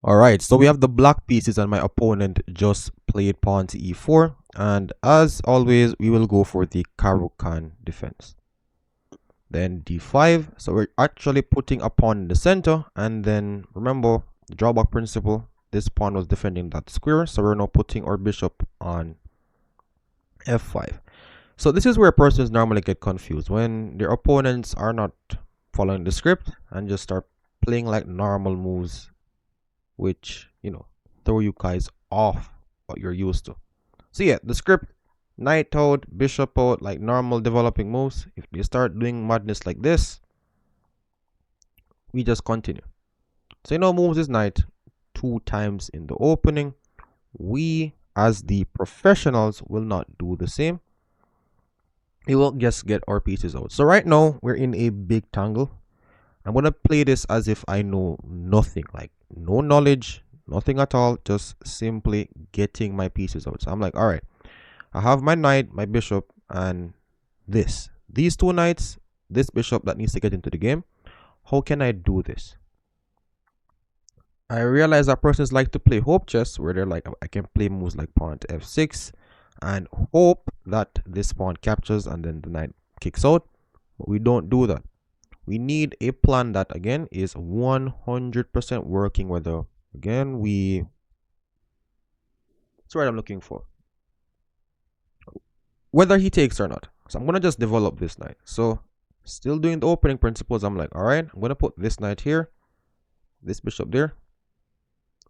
Alright, so we have the black pieces and my opponent just played pawn to e4. And as always, we will go for the Caro-Kann defense. Then d5, so we're actually putting a pawn in the center. And then remember the drawback principle, this pawn was defending that square. So we're now putting our bishop on f5. So this is where persons normally get confused when their opponents are not following the script and just start playing like normal moves, which, throw you guys off what you're used to. So yeah, the script, knight out, bishop out, like normal developing moves. If they start doing madness like this, we just continue. So moves his knight 2 times in the opening. We, as the professionals, will not do the same. We will just get our pieces out. So right now, we're in a big tangle. I'm going to play this as if I know nothing, like no knowledge, nothing at all, just simply getting my pieces out. So I'm like, all right, I have my knight, my bishop, and these 2 knights, this bishop that needs to get into the game. How can I do this? I realize that persons like to play hope chess, where they're like, I can play moves like pawn to f6 and hope that this pawn captures and then the knight kicks out. But we don't do that. We need a plan that, again, is 100% working, whether, again, that's what I'm looking for. Whether he takes or not. So I'm going to just develop this knight. So still doing the opening principles, I'm like, all right, I'm going to put this knight here, this bishop there,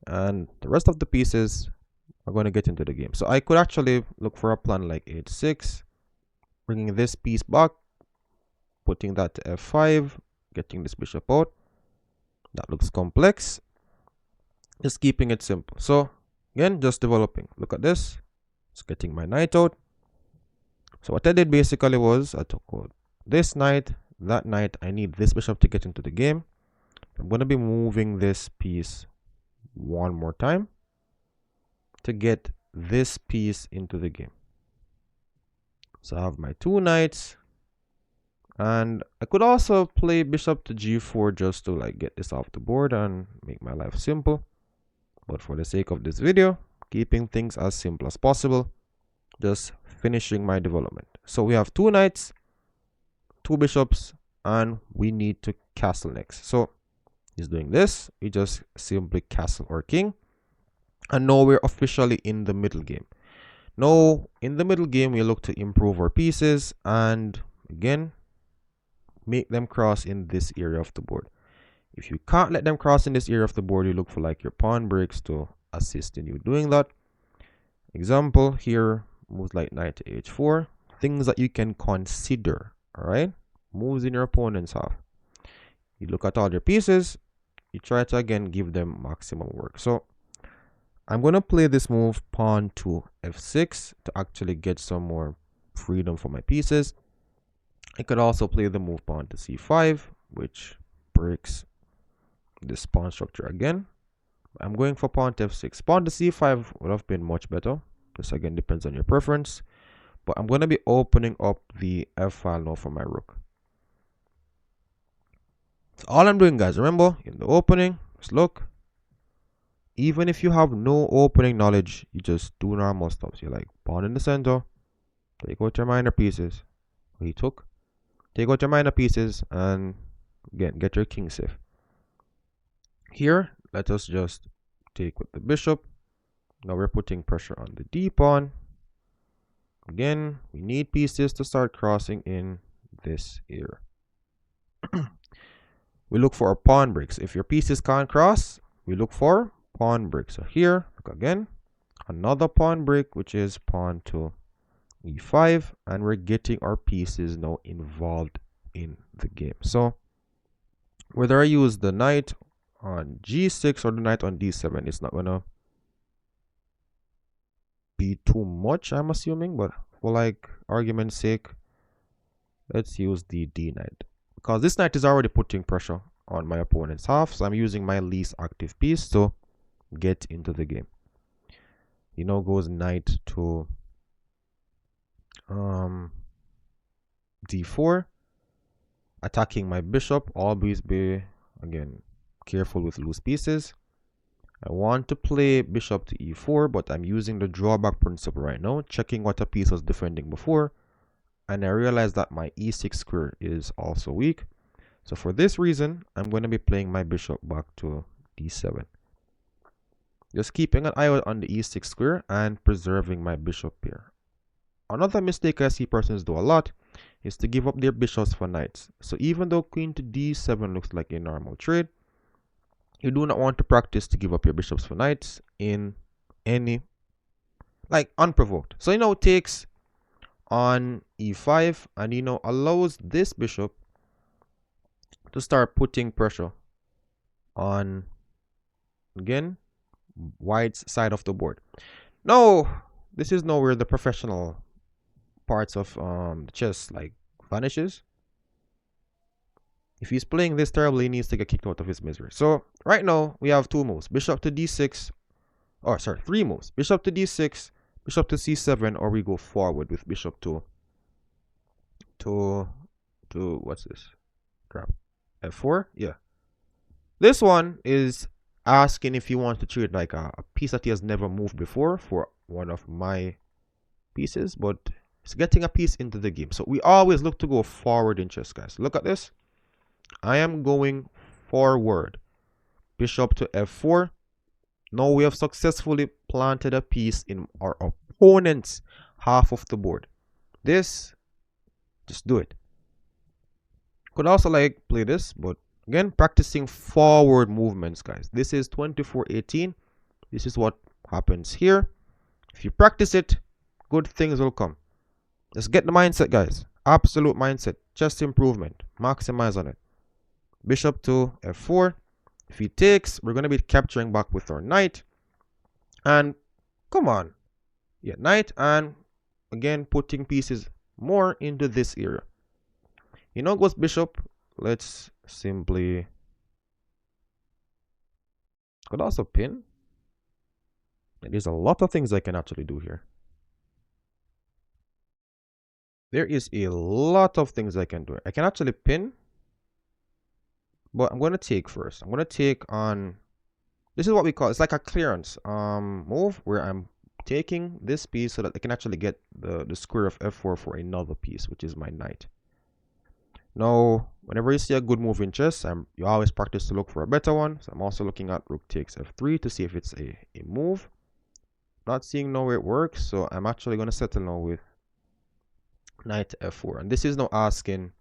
and the rest of the pieces are going to get into the game. So I could actually look for a plan like h6, bringing this piece back, putting that to f5, getting this bishop out. That looks complex. Just keeping it simple. So again, just developing. Look at this. Just getting my knight out. So what I did basically was I took out this knight, that knight. I need this bishop to get into the game. I'm going to be moving this piece one more time to get this piece into the game. So I have my 2 knights. And I could also play bishop to g4 just to like get this off the board and make my life simple. But for the sake of this video, keeping things as simple as possible, just finishing my development. So we have 2 knights, 2 bishops, and we need to castle next. So he's doing this. We just simply castle our king. And now we're officially in the middle game. Now, in the middle game, we look to improve our pieces and, again, make them cross in this area of the board. If you can't let them cross in this area of the board, you look for like your pawn breaks to assist in you doing that. Example here, moves like knight to h4. Things that you can consider, all right? Moves in your opponent's half. You look at all your pieces. You try to, again, give them maximum work. So I'm going to play this move pawn to f6 to actually get some more freedom for my pieces. I could also play the move pawn to c5, which breaks this pawn structure again. I'm going for pawn to f6. Pawn to c5 would have been much better. This again depends on your preference. But I'm going to be opening up the f file now for my rook. So all I'm doing, guys, remember, in the opening, just look. Even if you have no opening knowledge, you just do normal stuff. So you're like, pawn in the center, take out your minor pieces. He took. Take out your minor pieces and, again, get your king safe. Here, let us just take with the bishop. Now we're putting pressure on the d pawn. Again, we need pieces to start crossing in this area. We look for pawn breaks. If your pieces can't cross, we look for pawn breaks. So here, look again, another pawn break, which is pawn to e5, and we're getting our pieces now involved in the game. So whether I use the knight on g6 or the knight on d7, it's not gonna be too much, I'm assuming, but for like argument's sake, let's use the d knight, because this knight is already putting pressure on my opponent's half. So I'm using my least active piece to get into the game. He now goes knight to d4, attacking my bishop. Always be, again, careful with loose pieces. I want to play bishop to e4, but I'm using the drawback principle right now, checking what a piece was defending before, and I realize that my e6 square is also weak. So for this reason, I'm going to be playing my bishop back to d7. Just keeping an eye out on the e6 square and preserving my bishop pair. Another mistake I see persons do a lot is to give up their bishops for knights. So even though queen to d7 looks like a normal trade, you do not want to practice to give up your bishops for knights in any, like, unprovoked. So takes on e5 and allows this bishop to start putting pressure on, again, white's side of the board. No, this is nowhere the professional parts of chess like vanishes. If he's playing this terribly, he needs to get kicked out of his misery. So right now we have two moves: bishop to d6, or sorry, three moves: bishop to d6, bishop to c7, or we go forward with bishop to what's this crap, f4. Yeah, this one is asking if you want to trade like a piece that he has never moved before for one of my pieces, but it's getting a piece into the game. So we always look to go forward in chess, guys. Look at this. I am going forward. Bishop to f4. Now we have successfully planted a piece in our opponent's half of the board. This, just do it. Could also like play this, but again, practicing forward movements, guys. This is 2418. This is what happens here. If you practice it, good things will come. Just get the mindset, guys. Absolute mindset. Just improvement. Maximize on it. Bishop to f4. If he takes, we're going to be capturing back with our knight. And come on. Yeah, knight, and again, putting pieces more into this area. Goes bishop. Let's simply, could also pin. There's a lot of things I can actually do here. There is a lot of things I can do. I can actually pin, but I'm going to take first. I'm going to take on, this is what we call, it's like a clearance move where I'm taking this piece so that I can actually get the square of f4 for another piece, which is my knight. Now, whenever you see a good move in chess, you always practice to look for a better one. So I'm also looking at rook takes f3 to see if it's a move. Not seeing now where it works, so I'm actually going to settle now with knight f4. And this is now asking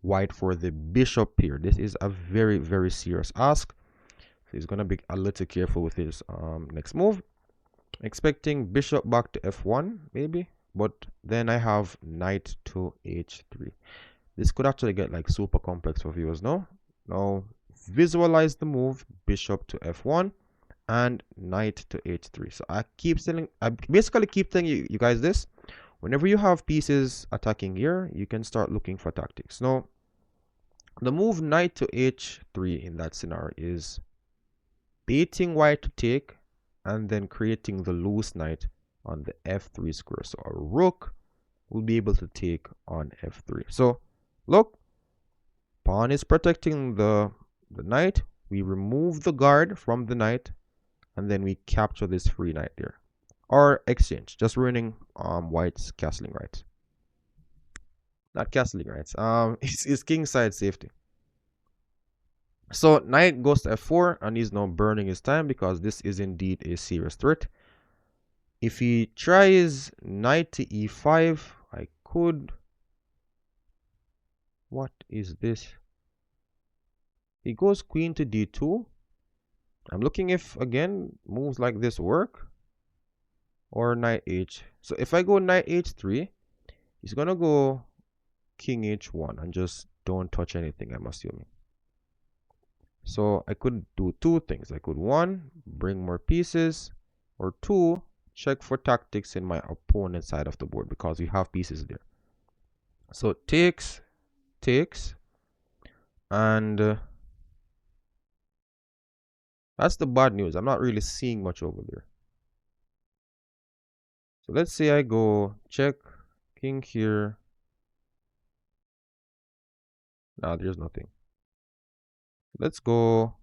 white for the bishop here. This is a very, very serious ask. So he's going to be a little careful with his next move. Expecting bishop back to f1, maybe. But then I have knight to h3. This could actually get like super complex for viewers now. Now, visualize the move, bishop to f1 and knight to h3. So I basically keep telling you guys this. Whenever you have pieces attacking here, you can start looking for tactics. Now, the move knight to h3 in that scenario is baiting white to take and then creating the loose knight on the f3 square. So a rook will be able to take on f3. So look, pawn is protecting the knight. We remove the guard from the knight, and then we capture this free knight there. Or exchange, just ruining white's castling rights. Not castling rights. It's kingside safety. So knight goes to f4, and he's now burning his time because this is indeed a serious threat. If he tries knight to e5, I could. What is this? He goes queen to d2. I'm looking if, again, moves like this work. Or knight h. So if I go knight h3, he's going to go king h1 and just don't touch anything, I'm assuming. So I could do two things. I could, one, bring more pieces, or two, check for tactics in my opponent's side of the board because we have pieces there. So takes, and that's the bad news. I'm not really seeing much over there. So let's say I go check, king here. Nah, there's nothing. Let's go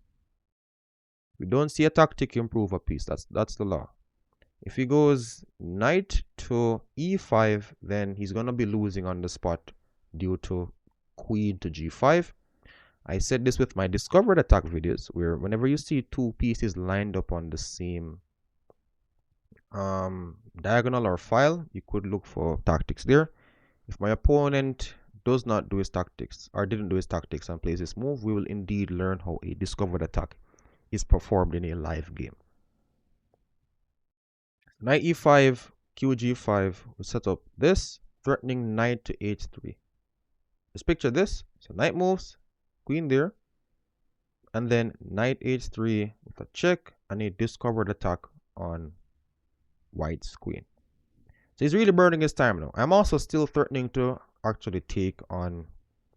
We don't see a tactic improve a piece. That's the law. If he goes knight to e5, then he's going to be losing on the spot due to queen to g5. I said this with my discovered attack videos, where whenever you see two pieces lined up on the same diagonal or file, you could look for tactics there. If my opponent does not do his tactics or didn't do his tactics and plays this move, we will indeed learn how a discovered attack is performed in a live game. Knight e5, qg5, we set up this, threatening knight to h3. Just picture this. So knight moves, queen there, and then knight h3 with a check and a discovered attack on white's queen. So he's really burning his time now. I'm also still threatening to actually take on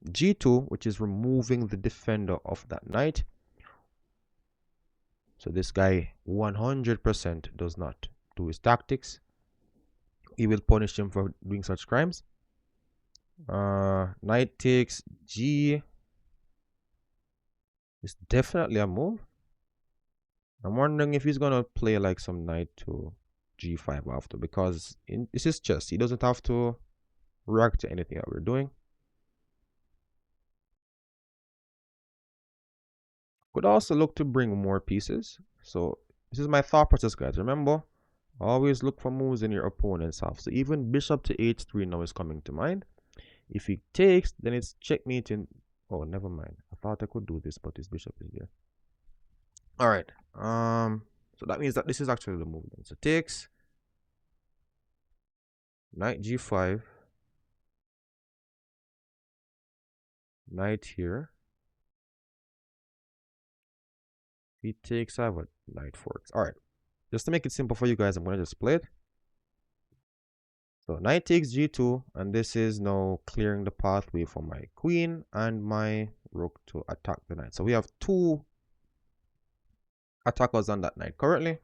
g2, which is removing the defender of that knight. So this guy 100% does not do his tactics. He will punish him for doing such crimes. Knight takes g. It's definitely a move. I'm wondering if he's gonna play like some knight to g5 after, because this is chess. He doesn't have to react to anything that we're doing. Could also look to bring more pieces. So this is my thought process, guys. Remember, always look for moves in your opponent's half. So even bishop to h3 now is coming to mind. If he takes, then it's checkmate in. Oh, never mind. I thought I could do this, but his bishop is there. All right. So that means that this is actually the move. So takes knight g5, knight here. He takes, I have a knight forks. All right. Just to make it simple for you guys, I'm going to just play it. So knight takes g2, and this is now clearing the pathway for my queen and my rook to attack the knight. So we have two attackers on that knight currently,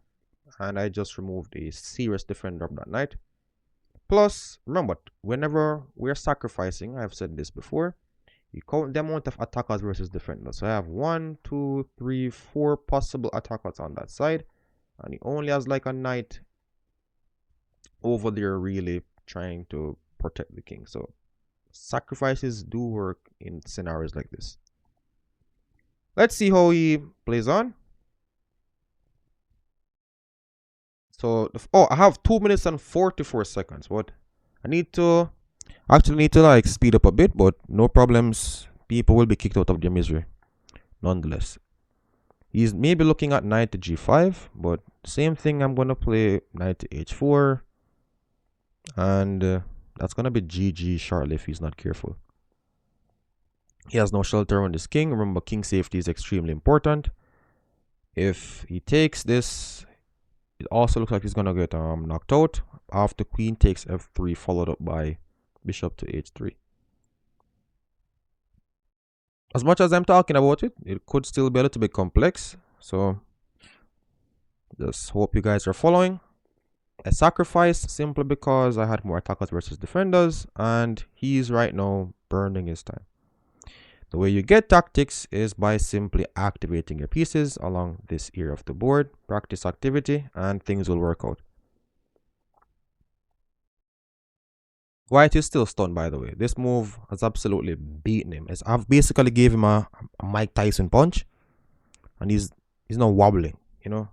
and I just removed a serious defender of that knight. Plus, remember, whenever we're sacrificing, I've said this before, you count the amount of attackers versus defenders. So I have 1, 2, 3, 4 possible attackers on that side, and he only has like a knight over there really trying to protect the king. So sacrifices do work in scenarios like this. Let's see how he plays on. So I have 2 minutes and 44 seconds. What I need to like speed up a bit, but no problems. People will be kicked out of their misery nonetheless. He's maybe looking at knight to g5, but same thing. I'm gonna play knight to h4, and that's gonna be GG shortly if he's not careful. He has no shelter on this king. Remember, king safety is extremely important. If he takes this, it also looks like he's gonna get knocked out after queen takes f3, followed up by bishop to h3. As much as I'm talking about it, it could still be a little bit complex. So just hope you guys are following. I sacrificed simply because I had more attackers versus defenders, and he's right now burning his time. The way you get tactics is by simply activating your pieces along this area of the board. Practice activity and things will work out. White is still stunned, by the way. This move has absolutely beaten him. I've basically gave him a Mike Tyson punch, and he's now wobbling, you know,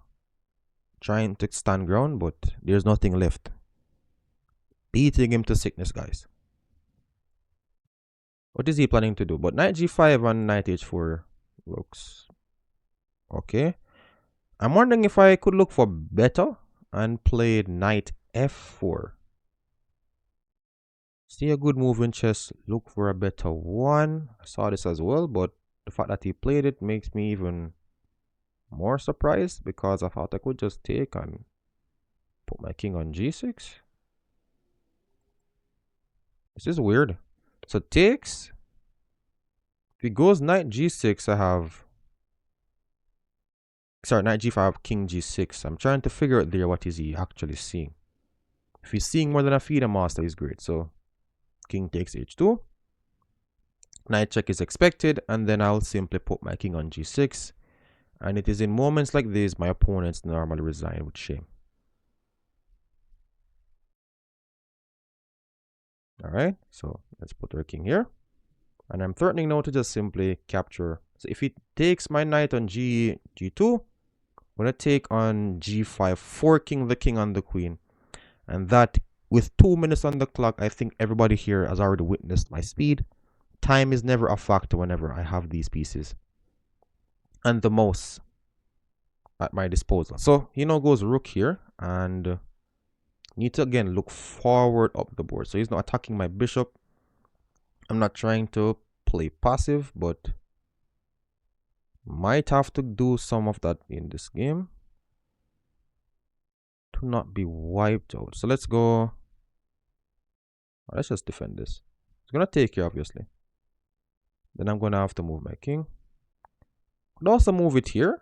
trying to stand ground, but there's nothing left. Beating him to sickness, guys. What is he planning to do? But knight g5 and knight h4 looks okay. I'm wondering if I could look for better and play knight f4. See a good move in chess, look for a better one. I saw this as well, but the fact that he played it makes me even more surprised, because I thought I could just take and put my king on g6. This is weird. So takes. If he goes knight g6, I have... Sorry, knight g5, I have king g6. I'm trying to figure out there what is he actually seeing. If he's seeing more than a feeder master, he's great. So king takes h2. Knight check is expected, and then I'll simply put my king on g6 And it is in moments like these my opponents normally resign with shame. Alright, so let's put our king here. And I'm threatening now to just simply capture. So if he takes my knight on G2, I'm going to take on G5, forking the king on the queen. And that, with 2 minutes on the clock, I think everybody here has already witnessed my speed. Time is never a factor whenever I have these pieces. And the mouse at my disposal. So he now goes rook here, and need to again look forward up the board. So he's not attacking my bishop. I'm not trying to play passive, but might have to do some of that in this game to not be wiped out. So let's go. Let's just defend this. It's gonna take here, obviously. Then I'm gonna have to move my king. Could also move it here.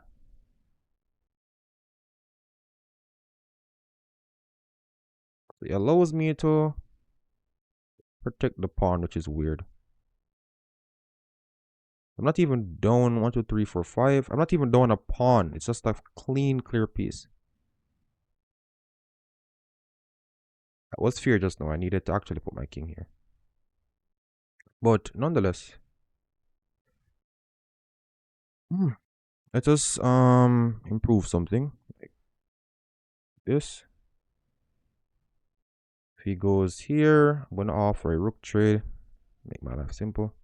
It allows me to protect the pawn, which is weird. I'm not even down 1, 2, 3, 4, 5. I'm not even down a pawn. It's just a clean, clear piece. That was fear just now. I needed to actually put my king here. But nonetheless, let us improve something like this. If he goes here, I'm gonna offer a rook trade. Make my life simple.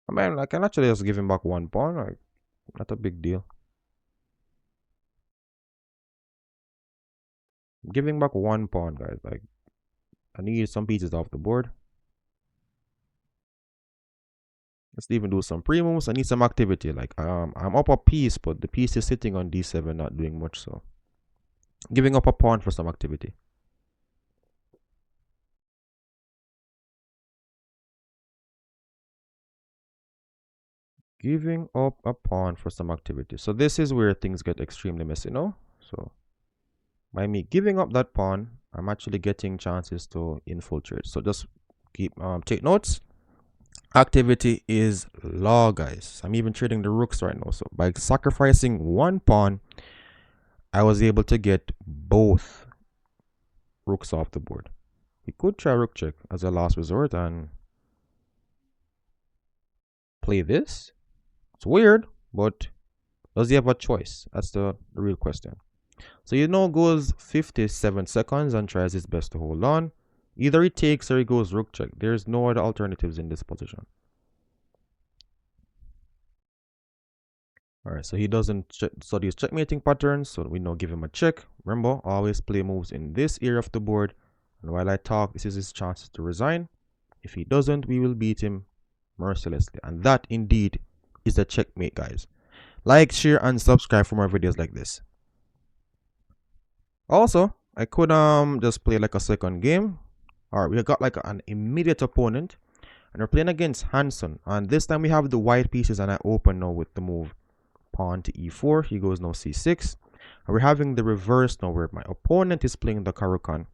I mean, I can actually just give him back 1 pawn. Like, not a big deal. Giving back 1 pawn, guys. Like, I need some pieces off the board. Let's even do some pre-moves. I need some activity. Like, I'm up a piece, but the piece is sitting on d7, not doing much. So, giving up a pawn for some activity. Giving up a pawn for some activity. So this is where things get extremely messy now. So by me giving up that pawn, I'm actually getting chances to infiltrate. So just keep take notes. Activity is law, guys. I'm even trading the rooks right now. So by sacrificing 1 pawn, I was able to get both rooks off the board. We could try rook check as a last resort and play this. It's weird, but does he have a choice? That's the real question. So he now goes 57 seconds and tries his best to hold on. Either he takes or he goes rook check. There's no other alternatives in this position. Alright, so he doesn't study his checkmating patterns, so we now give him a check. Remember, always play moves in this area of the board. And while I talk, this is his chance to resign. If he doesn't, we will beat him mercilessly. And that indeed is a checkmate, guys. Like, share, and subscribe for more videos like this. Also, I could just play like a second game. Alright, we got like an immediate opponent. And we're playing against Hanson. And this time we have the white pieces, and I open now with the move pawn to e4. He goes now c6. And we're having the reverse now where my opponent is playing the Caro-Kann.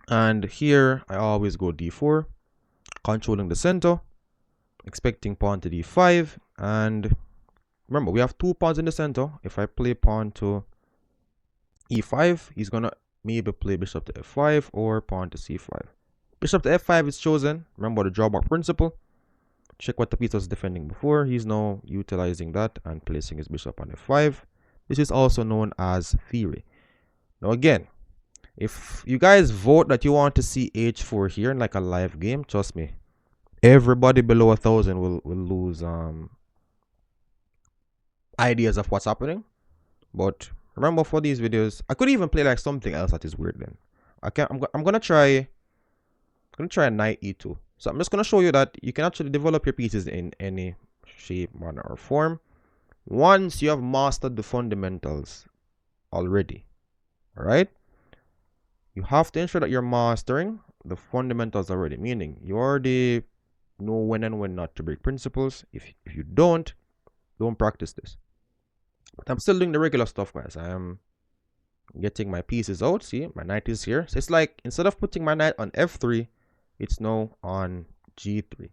And here I always go d4, controlling the center, expecting pawn to d5. And remember, we have 2 pawns in the center. If I play pawn to e5, he's gonna maybe play bishop to f5 or pawn to c5. Bishop to f5 is chosen. Remember the drawback principle. Check what the piece was defending before. He's now utilizing that and placing his bishop on f5. This is also known as theory. Now again, if you guys vote that you want to see h4 here in like a live game, trust me, everybody below 1,000 will lose ideas of what's happening. But remember, for these videos, I could even play like something else that is weird. Then I'm gonna try knight e2. So I'm just gonna show you that you can actually develop your pieces in any shape, manner, or form once you have mastered the fundamentals already. All right, you have to ensure that you're mastering the fundamentals already, meaning you already know when and when not to break principles. If you don't practice this. But I'm still doing the regular stuff, guys. I am getting my pieces out. See, my knight is here. So it's like, instead of putting my knight on f3, it's now on g3.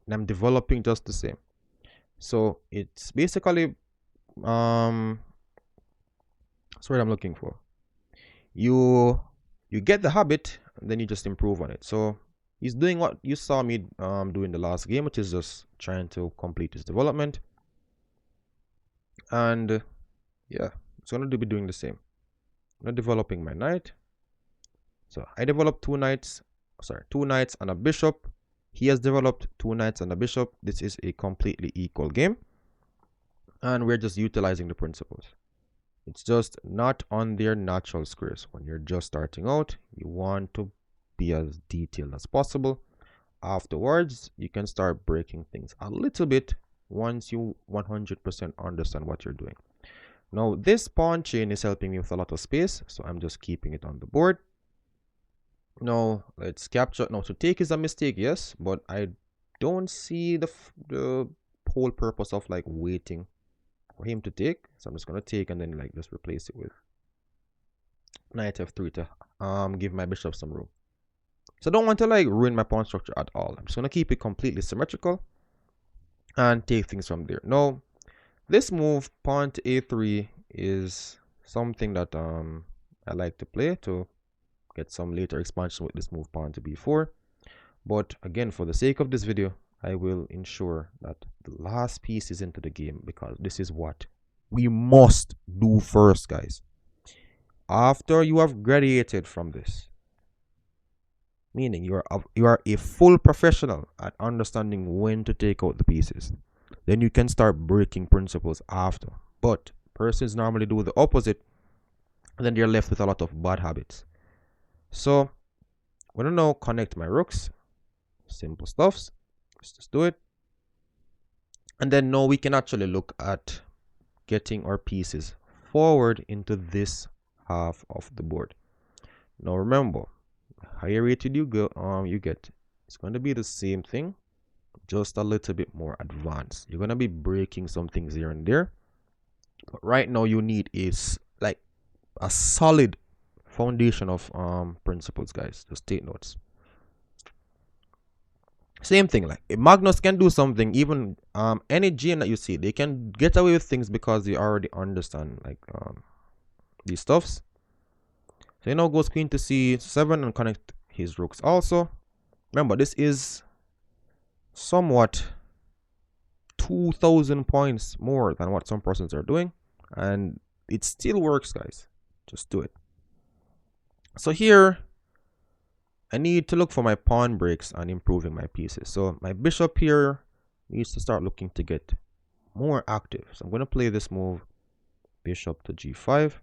and I'm developing just the same. So it's basically that's what I'm looking for. You get the habit and then you just improve on it. So he's doing what you saw me do in the last game, which is just trying to complete his development. And yeah, it's gonna be doing the same. I'm not developing my knight. So I developed two knights and a bishop. He has developed two knights and a bishop. This is a completely equal game, and we're just utilizing the principles. It's just not on their natural squares. When you're just starting out, you want to be as detailed as possible. Afterwards, you can start breaking things a little bit once you 100% understand what you're doing. Now, this pawn chain is helping me with a lot of space, so I'm just keeping it on the board. Now, let's capture. Now, to take is a mistake, yes, but I don't see the whole purpose of like waiting for him to take. So I'm just going to take and then like just replace it with knight f3 to give my bishop some room. So I don't want to like ruin my pawn structure at all. I'm just going to keep it completely symmetrical and take things from there. Now, this move, pawn to a3, is something that I like to play to get some later expansion with this move, pawn to b4. But again, for the sake of this video, I will ensure that the last piece is into the game, because this is what we must do first, guys. After you have graduated from this, meaning you are a full professional at understanding when to take out the pieces, then you can start breaking principles after. But persons normally do the opposite, and then they're left with a lot of bad habits. So I'm gonna now connect my rooks. Simple stuffs. Let's just do it. And then now we can actually look at getting our pieces forward into this half of the board. Now remember, the higher rated you get, it's going to be the same thing, just a little bit more advanced. You're going to be breaking some things here and there. But right now you need is like a solid foundation of principles, guys. Just take notes. Same thing, like if Magnus can do something, even any GM that you see, they can get away with things because they already understand like these stuffs. So you know, goes queen to c7 and connect his rooks also. Remember, this is somewhat 2,000 points more than what some persons are doing, and it still works, guys. Just do it. So here I need to look for my pawn breaks and improving my pieces. So my bishop here needs to start looking to get more active. So I'm going to play this move, bishop to g5.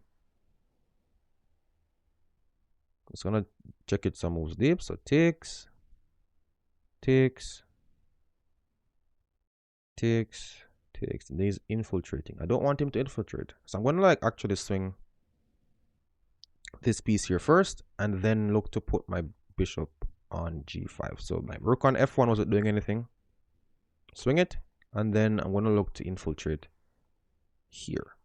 It's going to check it some moves deep. So takes, takes, takes, takes. And he's infiltrating. I don't want him to infiltrate. So I'm going to like actually swing this piece here first and then look to put my bishop on g5. So my rook on f1 wasn't doing anything. Swing it, and then I'm going to look to infiltrate here.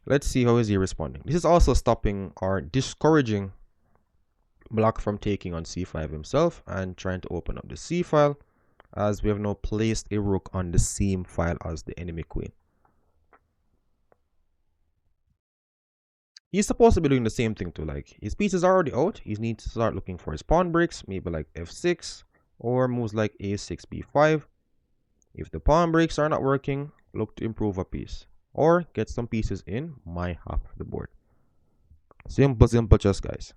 Let's see how is he responding. This is also stopping or discouraging Black from taking on c5 himself and trying to open up the c file, as we have now placed a rook on the same file as the enemy queen. He's supposed to be doing the same thing too. Like his pieces are already out. He needs to start looking for his pawn breaks, maybe like f6 or moves like a6, b5. If the pawn breaks are not working, look to improve a piece or get some pieces in my half of the board. Simple, simple chess, guys.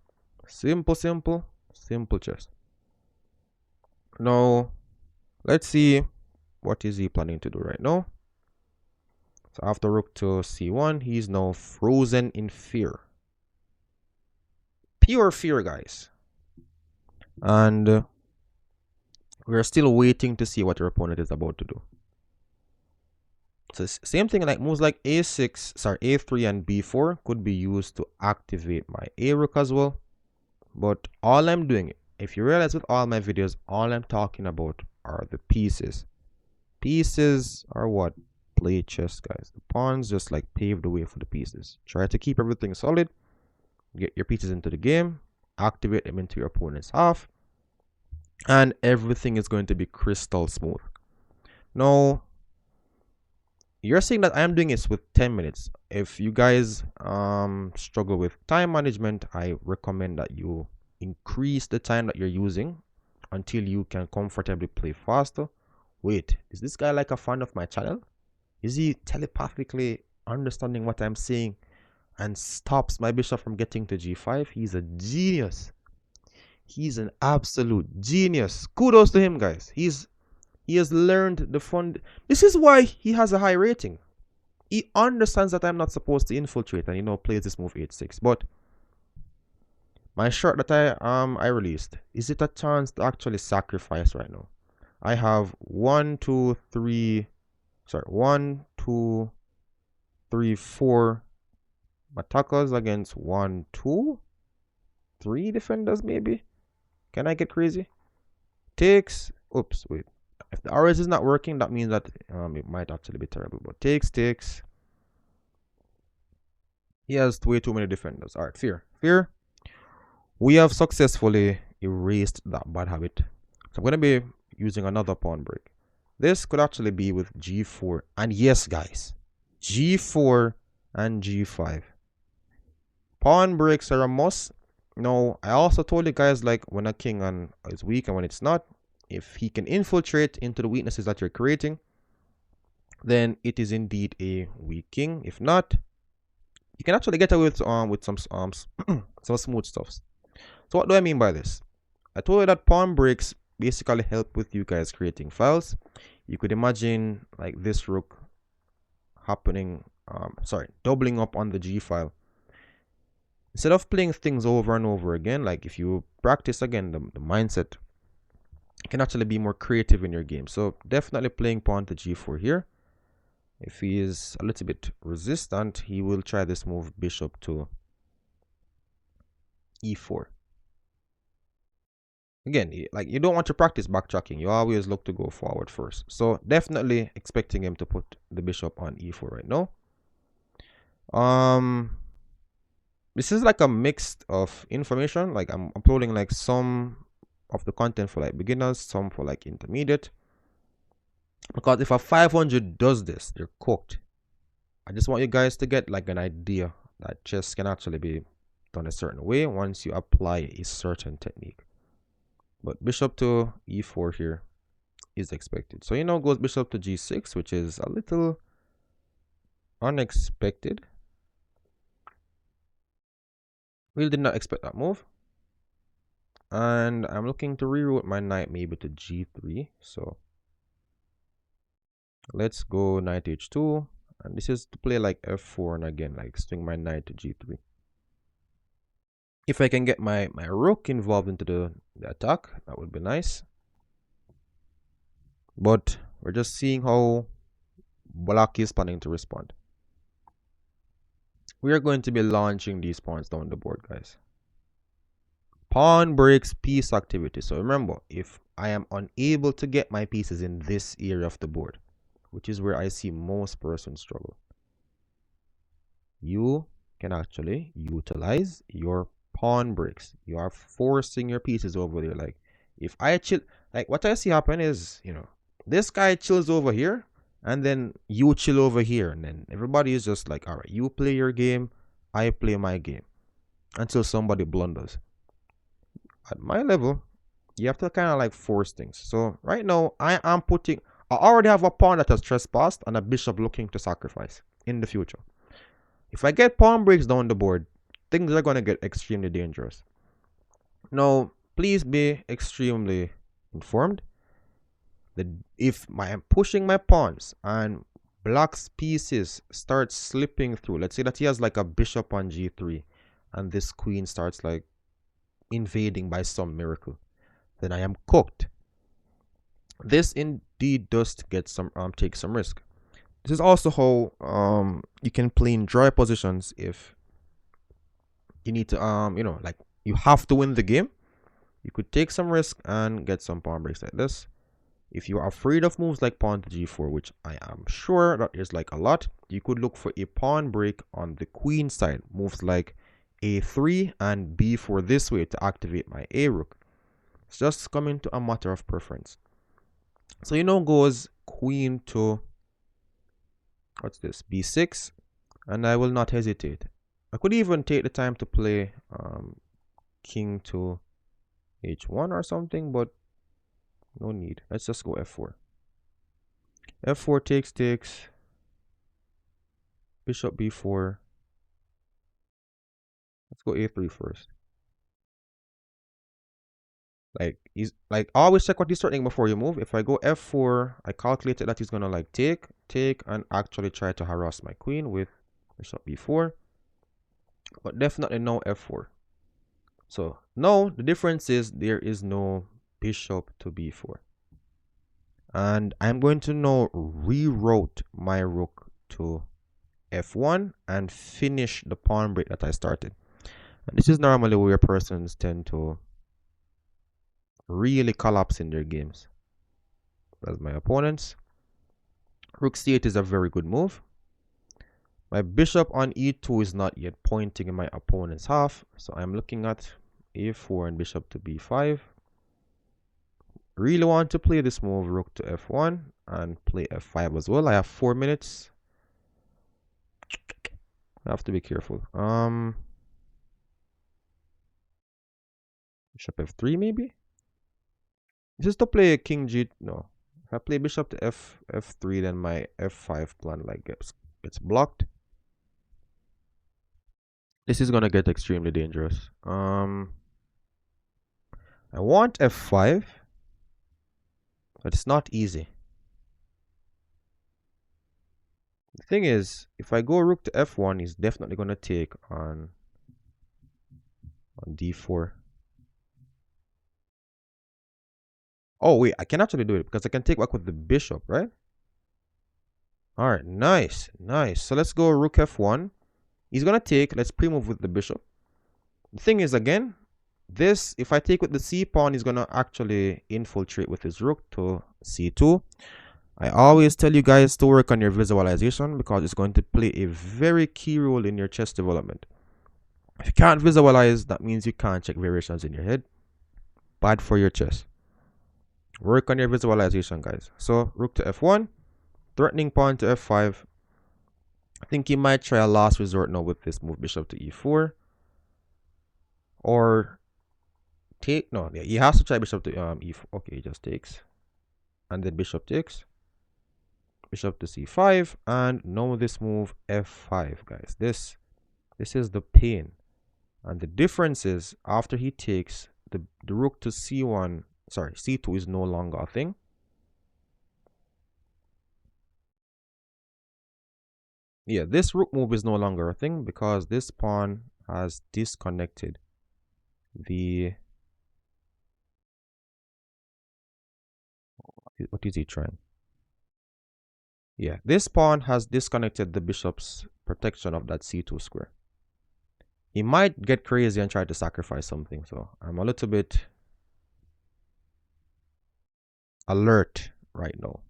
Simple, simple, simple chess. Now, let's see what is he planning to do right now. So after rook to c1, he's now frozen in fear. Pure fear, guys. And we're still waiting to see what your opponent is about to do. So same thing, like moves like a3 and b4 could be used to activate my a rook as well. But all I'm doing, if you realize with all my videos, all I'm talking about are the pieces. Pieces are what play chess, guys. The pawns just like pave the way for the pieces. Try to keep everything solid. Get your pieces into the game. Activate them into your opponent's half. and everything is going to be crystal smooth. Now, you're saying that I am doing this with 10 minutes. If you guys struggle with time management, I recommend that you increase the time that you're using until you can comfortably play faster. Wait, is this guy like a fan of my channel? Is he telepathically understanding what I'm saying and stops my bishop from getting to g5? He's a genius. He's an absolute genius. Kudos to him, guys. He has learned the fund. This is why he has a high rating. He understands that I'm not supposed to infiltrate and plays this move h6. But my shot that I released, is it a chance to actually sacrifice right now? I have 1, 2, 3, 4 attackers against 1, 2, 3 defenders maybe. Can I get crazy? Takes. Oops, wait. If the RS is not working, that means that it might actually be terrible. But takes. He has way too many defenders. All right, fear. We have successfully erased that bad habit. So I'm going to be using another pawn break. This could actually be with g4. And yes, guys, g4 and g5. Pawn breaks are a must. Now, I also told you guys, like, when a king is weak and when it's not, if he can infiltrate into the weaknesses that you're creating, then it is indeed a weak king. If not, you can actually get away with some some smooth stuffs. So what do I mean by this? I told you that pawn breaks basically help with you guys creating files. You could imagine like this rook happening, doubling up on the g file. Instead of playing things over and over again, like if you practice again the mindset, you can actually be more creative in your game. So definitely playing pawn to g4 here. If he is a little bit resistant, he will try this move bishop to e4. Again, like, you don't want to practice backtracking. You always look to go forward first. So definitely expecting him to put the bishop on e4 right now. This is like a mix of information. Like, I'm uploading like some of the content for like beginners, some for like intermediate. Because if a 500 does this, you're cooked. I just want you guys to get like an idea that chess can actually be done a certain way once you apply a certain technique. But bishop to e4 here is expected. So goes bishop to g6, which is a little unexpected. Really did not expect that move. And I'm looking to reroute my knight maybe to g3. So let's go knight h2. And this is to play like f4 and again like swing my knight to g3. If I can get my rook involved into the attack, that would be nice. But we're just seeing how black is planning to respond. We are going to be launching these pawns down the board, guys. Pawn breaks piece activity. So remember, if I am unable to get my pieces in this area of the board, which is where I see most persons struggle, you can actually utilize your pawn breaks. You are forcing your pieces over there. Like, if I chill, like what I see happen is, this guy chills over here and then you chill over here, and then everybody is just like, all right, you play your game, I play my game, until somebody blunders. At my level, you have to kind of like force things. So right now, I already have a pawn that has trespassed and a bishop looking to sacrifice in the future. If I get pawn breaks down the board, things are going to get extremely dangerous. Now, please be extremely informed that if I'm pushing my pawns and black's pieces start slipping through, let's say that he has like a bishop on g3 and this queen starts like invading by some miracle, then I am cooked. This indeed does get some take some risk. This is also how you can play in dry positions if you need to like you have to win the game. You could take some risk and get some pawn breaks like this. If you're afraid of moves like pawn to g4, which I am sure that is like a lot, you could look for a pawn break on the queen side. Moves like a3 and b4 this way to activate my a rook. It's just coming to a matter of preference. So you know goes queen to, what's this, b6, and I will not hesitate. I could even take the time to play king to h1 or something, but no need. Let's just go f4. f4 takes, bishop b4. Let's go a3 first. He's like, always check what he's threatening before you move. If I go f4, I calculated that he's gonna like take, and actually try to harass my queen with bishop b4. But definitely no f4. So now the difference is there is no bishop to b4. And I'm going to now reroute my rook to f1 and finish the pawn break that I started. And this is normally where persons tend to really collapse in their games. That's my opponents. Rook c8 is a very good move. My bishop on e2 is not yet pointing in my opponent's half, so I'm looking at a4 and bishop to b5. Really want to play this move, rook to f1 and play f5 as well. I have 4 minutes. I have to be careful. Bishop f3 maybe? This is to play king g. No. If I play bishop to f3, then my f5 plan like gets blocked. This is gonna get extremely dangerous. I want f5, but it's not easy. The thing is, if I go rook to f1, he's definitely gonna take on d4. Oh wait, I can actually do it because I can take back with the bishop, right? All right, nice. So let's go rook f1. He's gonna take. Let's pre-move with the bishop. The thing is, again, this, if I take with the c pawn, he's gonna actually infiltrate with his rook to c2. I always tell you guys to work on your visualization because it's going to play a very key role in your chess development. If you can't visualize, that means you can't check variations in your head. Bad for your chess. Work on your visualization, guys. So rook to f1, threatening pawn to f5. I think he might try a last resort now with this move, bishop to e4. Or take, no, yeah, he has to try bishop to e4. Okay, he just takes. And then bishop takes. Bishop to c5. And now this move f5, guys. This is the pain. And the difference is, after he takes, the rook to c1, sorry, c2 is no longer a thing. Yeah, this rook move is no longer a thing because this pawn has disconnected the... What is he trying? Yeah, this pawn has disconnected the bishop's protection of that c2 square. He might get crazy and try to sacrifice something, so I'm a little bit alert right now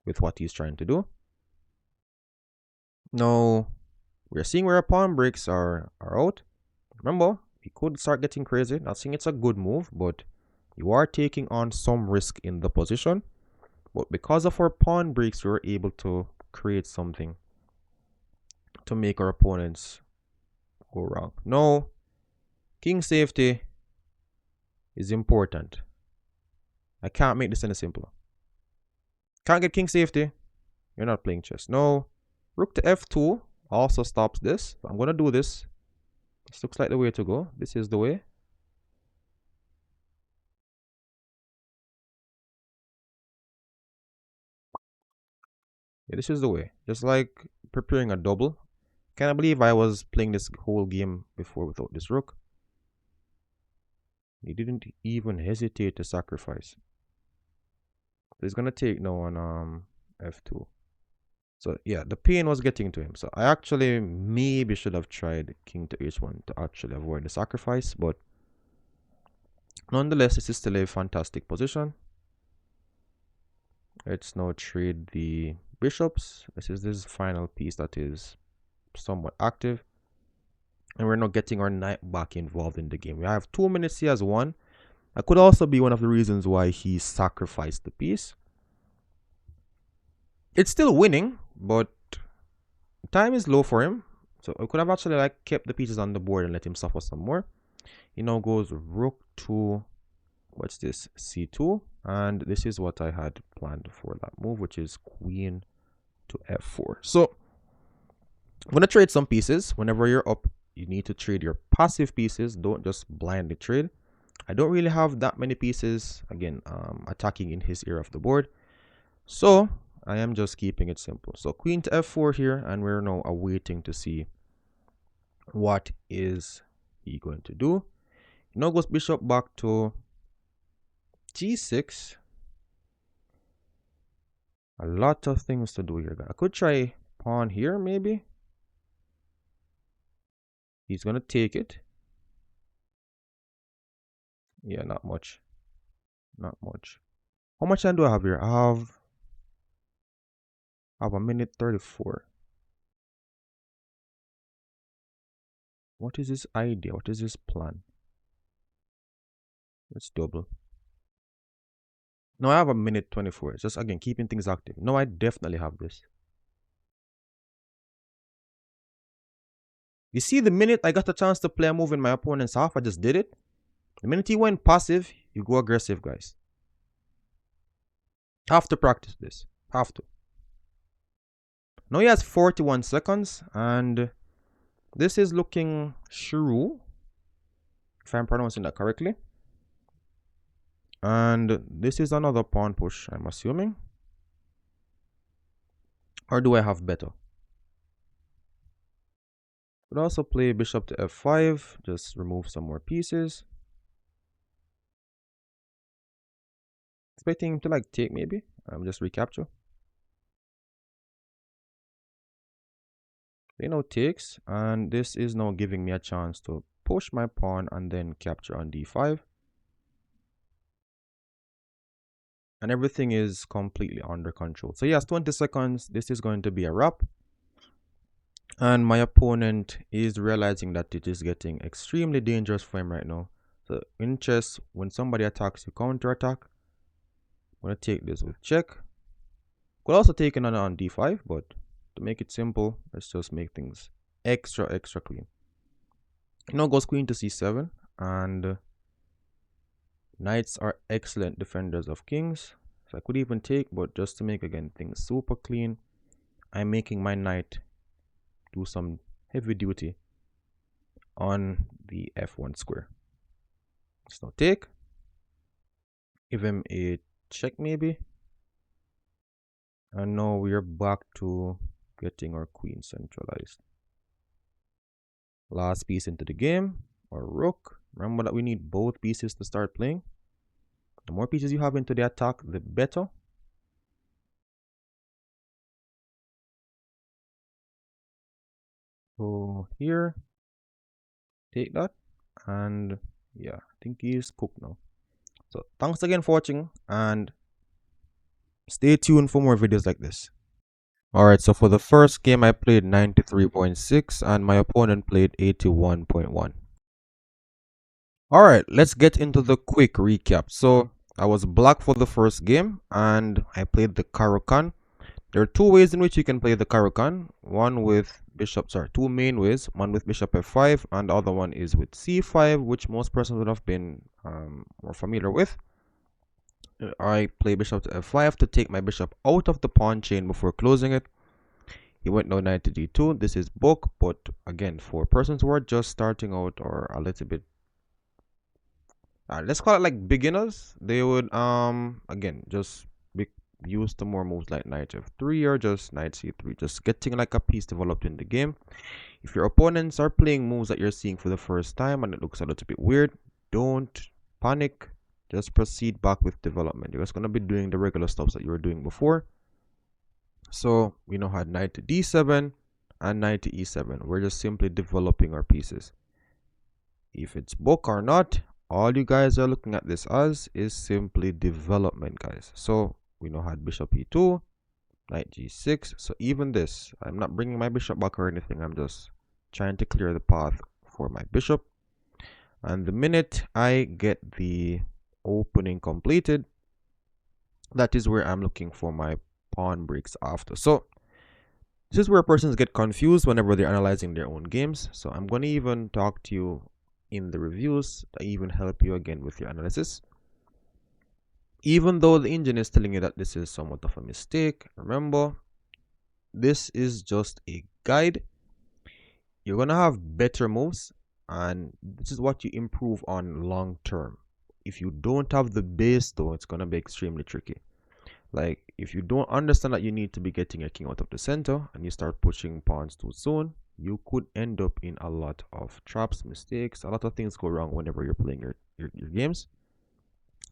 with what he's trying to do. Now, we're seeing where our pawn breaks are out. Remember, he could start getting crazy. Not saying it's a good move, but you are taking on some risk in the position. But because of our pawn breaks, we were able to create something to make our opponents go wrong. No, king safety is important. I can't make this any simpler. Can't get king safety. You're not playing chess. No, rook to f2 also stops this. I'm going to do this. This looks like the way to go. This is the way. Yeah, this is the way. Just like preparing a double. Can't believe I was playing this whole game before without this rook. He didn't even hesitate to sacrifice. So he's gonna take now on f2. So yeah, the pain was getting to him. So I actually maybe should have tried king to h1 to actually avoid the sacrifice, but nonetheless, this is still a fantastic position. Let's now trade the bishops. This is this final piece that is somewhat active. And we're not getting our knight back involved in the game. We have 2 minutes here as one. That could also be one of the reasons why he sacrificed the piece. It's still winning, but time is low for him. So I could have actually like kept the pieces on the board and let him suffer some more. He now goes rook to, what's this, c2. And this is what I had planned for that move, which is queen to f4. So I'm going to trade some pieces. Whenever you're up, you need to trade your passive pieces. Don't just blindly trade. I don't really have that many pieces, again, attacking in his area of the board. So I am just keeping it simple. So queen to f4 here, and we're now awaiting to see what is he going to do. He now goes bishop back to g6. A lot of things to do here. I could try pawn here, maybe. He's going to take it. Yeah, not much. Not much. How much time do I have here? I have a minute 34. What is this idea? What is this plan? Let's double. No, I have a minute 24. It's just, again, keeping things active. No, I definitely have this. You see, the minute I got a chance to play a move in my opponent's half, I just did it. The minute he went passive, you go aggressive, guys. Have to practice this. Have to. Now he has 41 seconds, and this is looking shrew, if I'm pronouncing that correctly. And this is another pawn push, I'm assuming. Or do I have better? Could also play bishop to f5, just remove some more pieces. Expecting him to like take, maybe. Just recapture. They now takes, and this is now giving me a chance to push my pawn and then capture on d5. And everything is completely under control. So yes, 20 seconds. This is going to be a wrap. And my opponent is realizing that it is getting extremely dangerous for him right now. So in chess, when somebody attacks, you counter attack. I'm going to take this with check. Could also take it on d5, but to make it simple, let's just make things extra clean. Now goes queen to c7, and knights are excellent defenders of kings. So I could even take, but just to make, again, things super clean, I'm making my knight do some heavy duty on the f1 square. Let's now take. Give him a check, maybe. And now we are back to getting our queen centralized. Last piece into the game, or rook. Remember that we need both pieces to start playing. The more pieces you have into the attack, the better. So here, take that, and yeah, I think he is cooked now. So thanks again for watching, and stay tuned for more videos like this. Alright, so for the first game I played 93.6 and my opponent played 81.1. Alright, let's get into the quick recap. So I was black for the first game and I played the Caro-Kann. There are two ways in which you can play the Caro-Kann. Two main ways. One with bishop f5 and the other one is with c5, which most persons would have been more familiar with. I play bishop to f5 to take my bishop out of the pawn chain before closing it. He went now knight to d2. This is book, but again, for persons who are just starting out or a little bit, let's call it like beginners, they would again just be used to more moves like knight f3 or just knight c3, just getting like a piece developed in the game. If your opponents are playing moves that you're seeing for the first time and it looks a little bit weird, don't panic. Just proceed back with development. You're just going to be doing the regular stuff that you were doing before. So we now had knight to d7 and knight to e7. We're just simply developing our pieces. If it's book or not, all you guys are looking at this as is simply development, guys. So we now had bishop e2, knight g6. So even this, I'm not bringing my bishop back or anything. I'm just trying to clear the path for my bishop. And the minute I get the opening completed, that is where I'm looking for my pawn breaks after. So this is where persons get confused whenever they're analyzing their own games. So I'm going to even talk to you in the reviews to even help you again with your analysis. Even though the engine is telling you that this is somewhat of a mistake, remember, this is just a guide. You're going to have better moves, and this is what you improve on long term. If you don't have the base though, it's going to be extremely tricky. Like, if you don't understand that you need to be getting a king out of the center and you start pushing pawns too soon, you could end up in a lot of traps, mistakes, a lot of things go wrong whenever you're playing your games.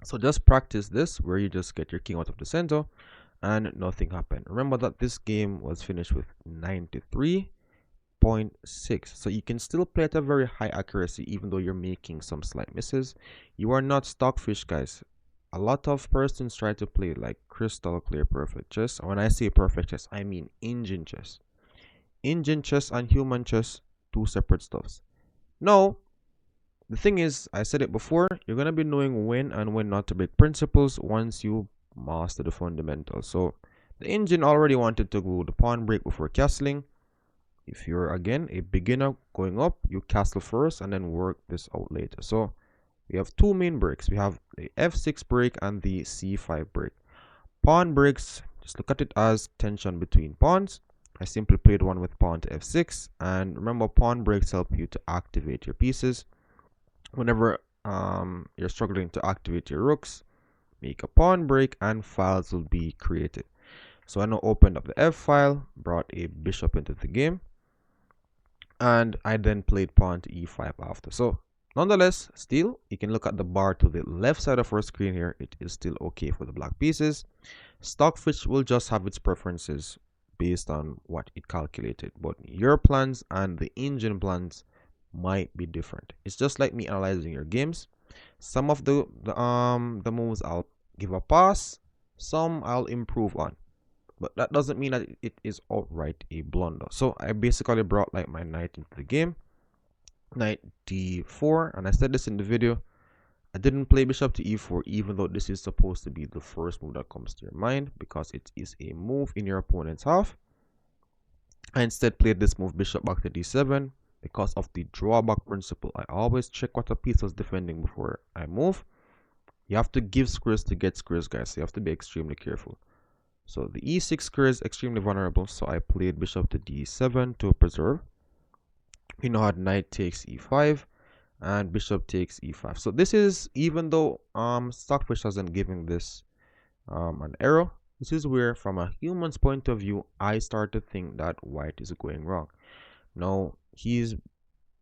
So just practice this where you just get your king out of the center and nothing happened. Remember that this game was finished with 93.6. So you can still play at a very high accuracy even though you're making some slight misses. You are not stockfish, guys. A lot of persons try to play like crystal clear perfect chess. And when I say perfect chess, I mean engine chess. Engine chess and human chess, two separate stuffs. No, the thing is, I said it before, you're going to be knowing when and when not to break principles once you master the fundamentals. So the engine already wanted to go the pawn break before castling. If you're again a beginner going up, you castle first and then work this out later. So we have two main breaks. We have the f6 break and the c5 break. Pawn breaks, just look at it as tension between pawns. I simply played one with pawn to f6, and remember, pawn breaks help you to activate your pieces. Whenever you're struggling to activate your rooks, make a pawn break and files will be created. So I now opened up the f file, brought a bishop into the game, and I then played pawn to e5 after. So nonetheless, still, you can look at the bar to the left side of our screen here. It is still okay for the black pieces. Stockfish will just have its preferences based on what it calculated, but your plans and the engine plans might be different. It's just like me analyzing your games. Some of the moves I'll give a pass, some I'll improve on, but that doesn't mean that it is outright a blunder. So I basically brought like my knight into the game, knight d4, and I said this in the video, I didn't play bishop to e4 even though this is supposed to be the first move that comes to your mind because it is a move in your opponent's half. I instead played this move bishop back to d7 because of the drawback principle. I always check what a piece was defending before I move. You have to give squares to get squares, guys, so you have to be extremely careful. So the e6 square is extremely vulnerable, so I played bishop to d7 to preserve. We now had knight takes e5 and bishop takes e5. So this is, even though Stockfish hasn't given this an error, this is where from a human's point of view I start to think that white is going wrong. Now he's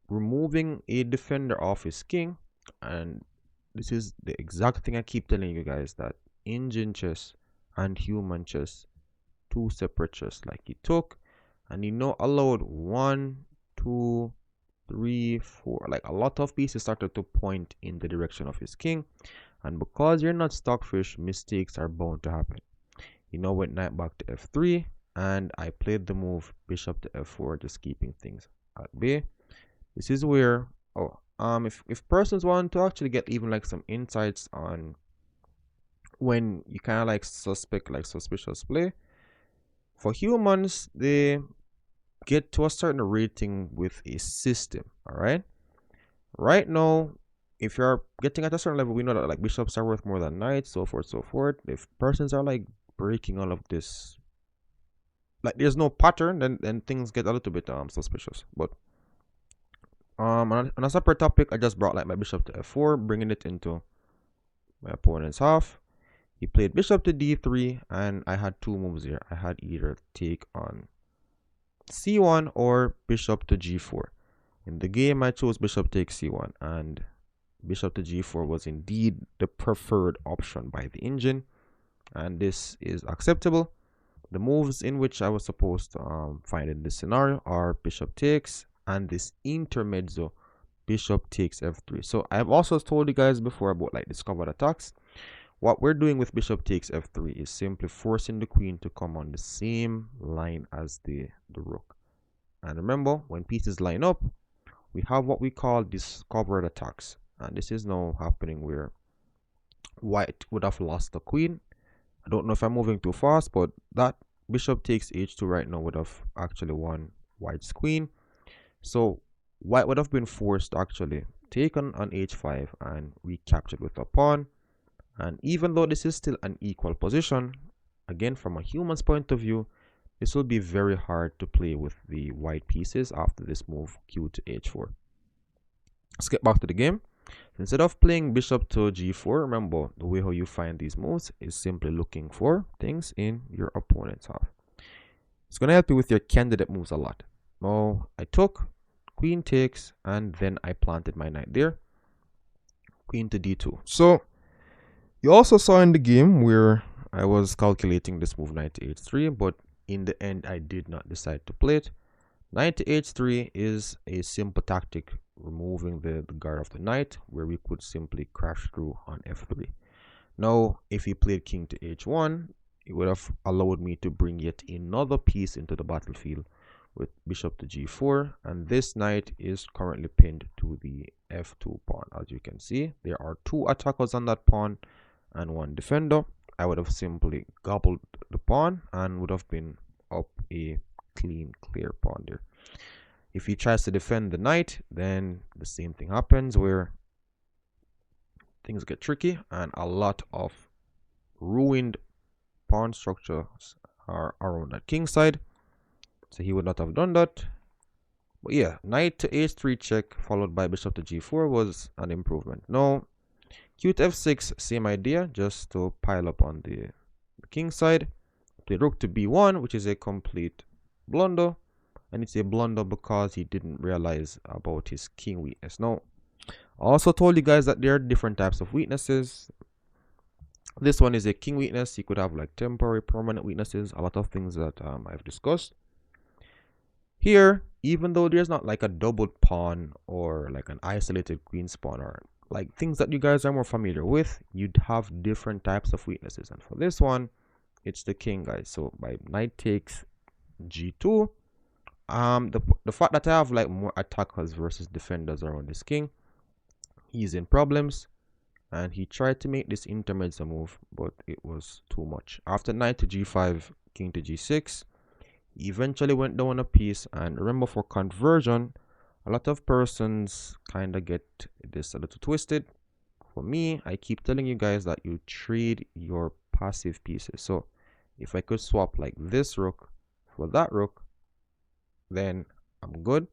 removing a defender off his king, and this is the exact thing I keep telling you guys, that engine chess and human chess, two separate chess. Like he took and he now allowed 1, 2, 3, 4, like a lot of pieces started to point in the direction of his king, and because you're not stockfish, mistakes are bound to happen. He now went knight back to f3, and I played the move bishop to f4, just keeping things at bay. This is where if persons want to actually get even like some insights on when you kind of like suspect like suspicious play, for humans they get to a certain rating with a system. All right now, if you're getting at a certain level, we know that like bishops are worth more than knights, so forth so forth. If persons are like breaking all of this, like there's no pattern, then things get a little bit suspicious. But on a separate topic, I just brought like my bishop to f4, bringing it into my opponent's half. He played bishop to d3, and I had two moves here. I had either take on c1 or bishop to g4. In the game, I chose bishop takes c1, and bishop to g4 was indeed the preferred option by the engine, and this is acceptable. The moves in which I was supposed to find in this scenario are bishop takes and this intermezzo bishop takes f3. So I've also told you guys before about like discovered attacks. What we're doing with bishop takes f3 is simply forcing the queen to come on the same line as the rook. And remember, when pieces line up, we have what we call discovered attacks, and this is now happening where white would have lost the queen. I don't know if I'm moving too fast, but that bishop takes h2 right now would have actually won white's queen. So white would have been forced to actually take on h5 and recaptured with a pawn. And even though this is still an equal position, again, from a human's point of view, this will be very hard to play with the white pieces after this move q to h4. Let's get back to the game. Instead of playing bishop to g4, remember the way how you find these moves is simply looking for things in your opponent's half. It's going to help you with your candidate moves a lot. Now, I took, queen takes, and then I planted my knight there. Queen to d2. So, you also saw in the game where I was calculating this move knight to h3, but in the end, I did not decide to play it. Knight to h3 is a simple tactic, removing the guard of the knight, where we could simply crash through on f3. Now, if he played king to h1, it would have allowed me to bring yet another piece into the battlefield with bishop to g4, and this knight is currently pinned to the f2 pawn. As you can see, there are two attackers on that pawn and one defender. I would have simply gobbled the pawn and would have been up a clean clear pawn there. If he tries to defend the knight, then the same thing happens where things get tricky and a lot of ruined pawn structures are around that king side. So he would not have done that. But yeah, knight to h3 check followed by bishop to g4 was an improvement. Now, q to f6, same idea, just to pile up on the king side. Play rook to b1, which is a complete blunder. And it's a blunder because he didn't realize about his king weakness. Now, I also told you guys that there are different types of weaknesses. This one is a king weakness. You could have like temporary, permanent weaknesses, a lot of things that I've discussed. Here, even though there's not like a doubled pawn or like an isolated queen pawn or like things that you guys are more familiar with, you'd have different types of weaknesses. And for this one, it's the king, guys. So my knight takes g2. The fact that I have like more attackers versus defenders around this king, he's in problems, and he tried to make this intermezzo move, but it was too much. After knight to g5, king to g6, he eventually went down a piece. And remember, for conversion, a lot of persons kind of get this a little twisted. For me, I keep telling you guys that you trade your passive pieces. So if I could swap like this rook for that rook, then I'm good.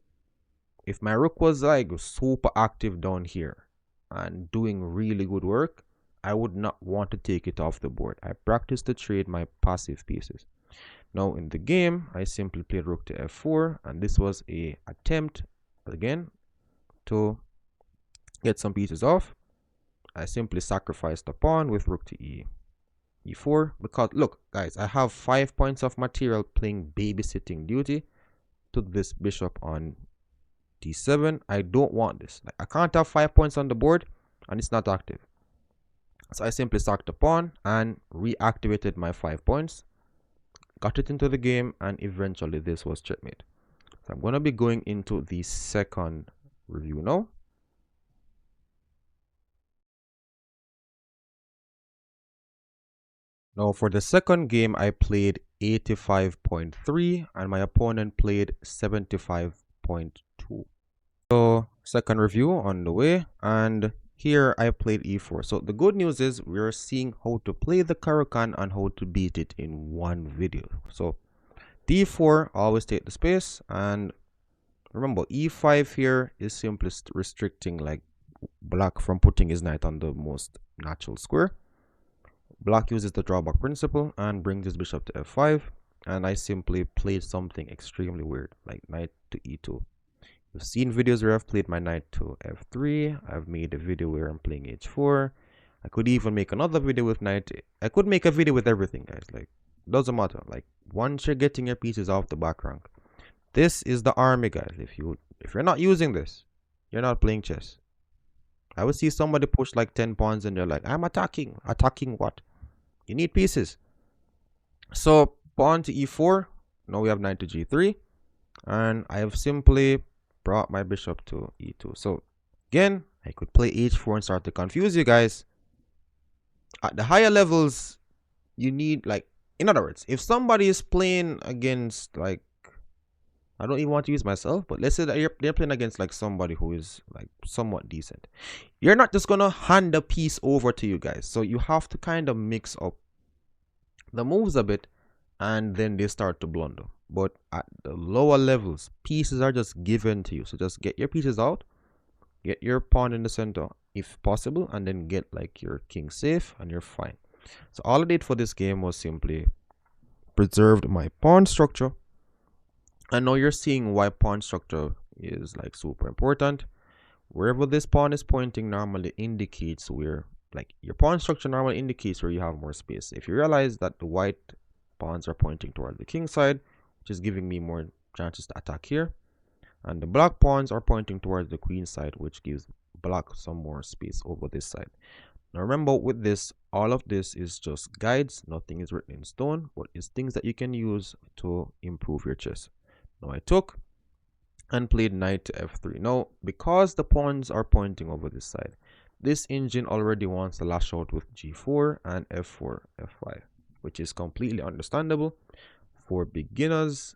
If my rook was like super active down here and doing really good work, I would not want to take it off the board. I practice to trade my passive pieces. Now in the game, I simply played rook to f4, and this was a attempt again to get some pieces off. I simply sacrificed the pawn with rook to e4 because look guys, I have 5 points of material playing babysitting duty to this bishop on d7. I don't want this. Like, I can't have 5 points on the board and it's not active. So I simply sacked the pawn and reactivated my 5 points, got it into the game, and eventually this was checkmate. So I'm going to be going into the second review now. Now for the second game, I played 85.3 and my opponent played 75.2. So second review on the way, and here I played e4. So the good news is we're seeing how to play the Caro-Kann and how to beat it in one video. So d4, always take the space, and remember e5 here is simply restricting like black from putting his knight on the most natural square. Black uses the drawback principle and brings his bishop to f5, and I simply played something extremely weird like knight to e2. You've seen videos where I've played my knight to f3. I've made a video where I'm playing h4. I could even make another video with knight. I could make a video with everything, guys. Like, doesn't matter. Like, once you're getting your pieces off the back rank, this is the army, guys. If you're not using this, you're not playing chess. I would see somebody push like 10 pawns and they're like, I'm attacking. Attacking what? You need pieces. So pawn to e4. Now we have knight to g3, and I have simply brought my bishop to e2. So again, I could play h4 and start to confuse you guys. At the higher levels, you need, like, in other words, if somebody is playing against, like, I don't even want to use myself, but let's say that they're playing against like somebody who is like somewhat decent. You're not just gonna hand the piece over to you guys. So you have to kind of mix up the moves a bit, and then they start to blunder. But at the lower levels, pieces are just given to you. So just get your pieces out, get your pawn in the center if possible, and then get like your king safe, and you're fine. So all I did for this game was simply preserved my pawn structure. And now you're seeing why pawn structure is like super important. Wherever this pawn is pointing normally indicates where, like, your pawn structure normally indicates where you have more space. If you realize that the white pawns are pointing toward the king side, which is giving me more chances to attack here, and the black pawns are pointing towards the queen side, which gives black some more space over this side. Now remember, with this, all of this is just guides. Nothing is written in stone, but it's things that you can use to improve your chess. Now I took and played knight to f3. Now, because the pawns are pointing over this side, this engine already wants to lash out with g4 and f4, f5, which is completely understandable. For beginners,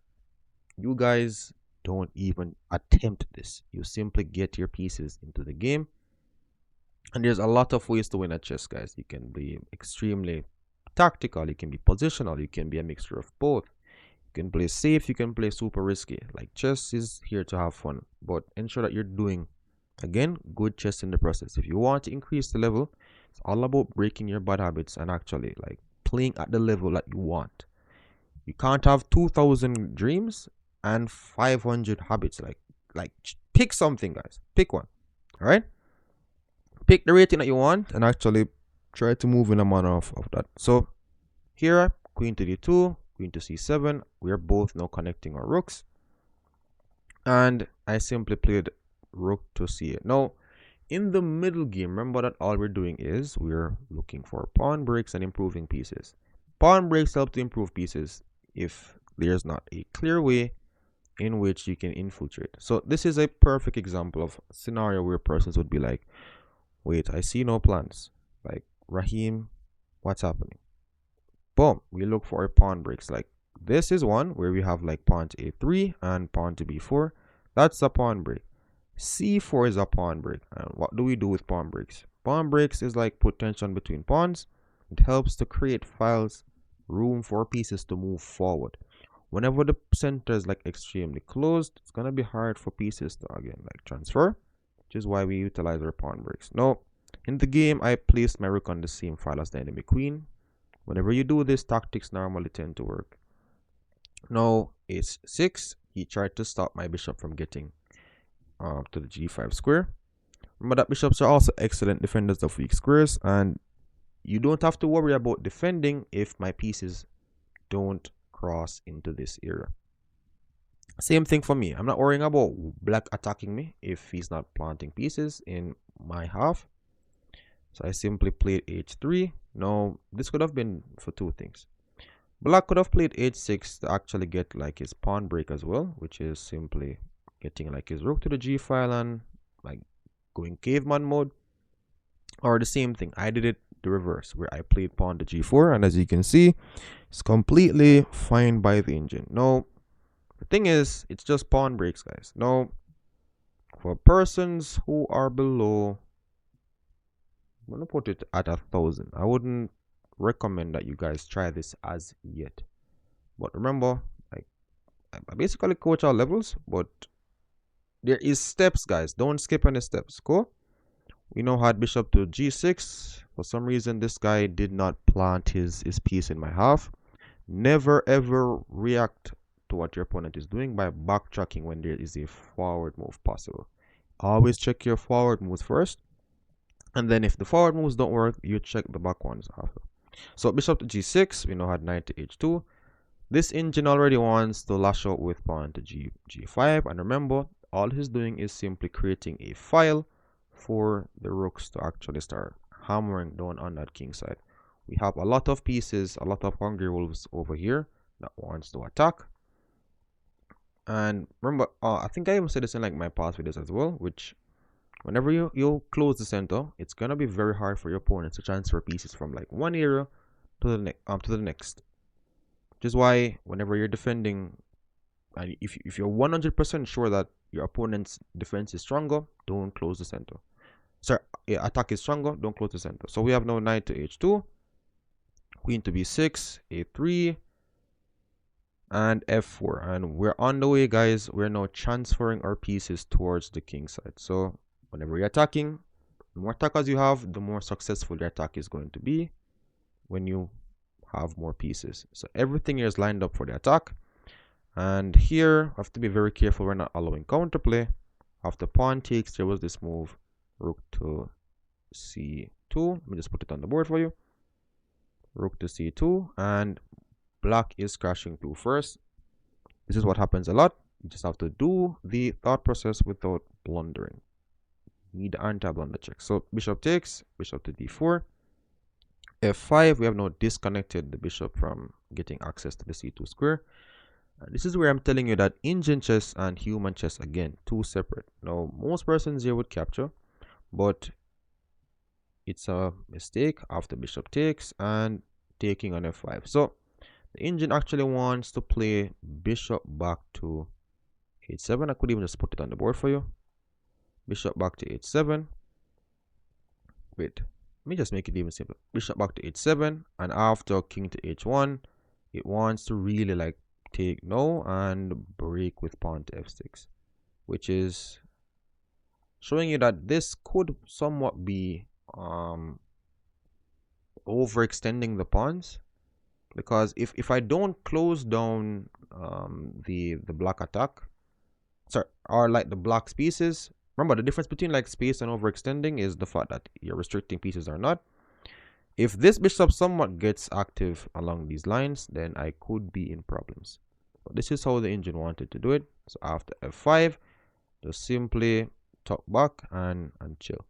you guys don't even attempt this. You simply get your pieces into the game. And there's a lot of ways to win at chess, guys. You can be extremely tactical, you can be positional, you can be a mixture of both. You can play safe, you can play super risky. Like, chess is here to have fun, but ensure that you're doing, again, good chess in the process. If you want to increase the level, it's all about breaking your bad habits and actually like playing at the level that you want. You can't have 2,000 dreams and 500 habits. Like pick something, guys. Pick one. All right. Pick the rating that you want and actually try to move in a manner of that. So here, queen to d2, queen to c7. We are both now connecting our rooks. And I simply played rook to c8. Now, in the middle game, remember that all we're doing is we're looking for pawn breaks and improving pieces. Pawn breaks help to improve pieces if there's not a clear way in which you can infiltrate. So this is a perfect example of a scenario where persons would be like, wait, I see no plans. Like, Raheem, what's happening? Boom, we look for a pawn breaks. Like, this is one where we have like pawn to a3 and pawn to b4. That's a pawn break. c4 is a pawn break. And what do we do with pawn breaks? Pawn breaks is like put tension between pawns. It helps to create files, room for pieces to move forward. Whenever the center is like extremely closed, it's gonna be hard for pieces to again like transfer, which is why we utilize our pawn breaks. Now, in the game, I placed my rook on the same file as the enemy queen. Whenever you do this, tactics normally tend to work. Now, h6, he tried to stop my bishop from getting to the g5 square. Remember that bishops are also excellent defenders of weak squares, and you don't have to worry about defending if my pieces don't cross into this area. Same thing for me. I'm not worrying about black attacking me if he's not planting pieces in my half. So I simply played h3. Now, this could have been for two things. Black could have played h6 to actually get like his pawn break as well, which is simply getting like his rook to the g file and like going caveman mode. Or the same thing, I did it the reverse, where I played pawn to g4, and as you can see, it's completely fine by the engine. Now, the thing is, it's just pawn breaks, guys. Now, for persons who are below, I'm gonna put it at 1,000. I wouldn't recommend that you guys try this as yet. But remember, like, I basically coach all levels, but there is steps, guys. Don't skip any steps. Cool. We now had bishop to g6. For some reason, this guy did not plant his piece in my half. Never ever react to what your opponent is doing by backtracking when there is a forward move possible. Always check your forward moves first, and then if the forward moves don't work, you check the back ones after. So bishop to g6, we now had knight to h2. This engine already wants to lash out with pawn to g5, and remember, all he's doing is simply creating a file for the rooks to actually start hammering down on that king side. We have a lot of pieces, a lot of hungry wolves over here that wants to attack. And remember, I think I even said this in like my past videos as well, which Whenever you close the center, it's gonna be very hard for your opponents to transfer pieces from like one area to the next. Which is why whenever you're defending, and if you're 100% sure that your opponent's defense is stronger, don't close the center. Sorry, yeah, attack is stronger, don't close the center. So we have now knight to h2, queen to b6, a3, and f4. And we're on the way, guys. We're now transferring our pieces towards the king side. So whenever you're attacking, the more attackers you have, the more successful your attack is going to be when you have more pieces. So everything here is lined up for the attack. And here, I have to be very careful. We're not allowing counterplay. After pawn takes, there was this move, rook to c2. Let me just put it on the board for you. Rook to c2, and black is crashing through first. This is what happens a lot. You just have to do the thought process without blundering. You need the anti-blunder check. So bishop takes, bishop to d4. f5, we have now disconnected the bishop from getting access to the c2 square. This is where I'm telling you that engine chess and human chess, again, two separate. Now, most persons here would capture, but it's a mistake after bishop takes and taking on f5. So the engine actually wants to play bishop back to h7. I could even just put it on the board for you. Bishop back to h7. Wait, let me just make it even simpler. Bishop back to h7, and after king to h1, it wants to really like take no and break with pawn to f6, which is showing you that this could somewhat be overextending the pawns, because if I don't close down the black attack, sorry, or like the black's pieces, remember the difference between like space and overextending is the fact that you're restricting pieces or not. If this bishop somewhat gets active along these lines, then I could be in problems. But this is how the engine wanted to do it. So after f5, just simply tuck back and chill.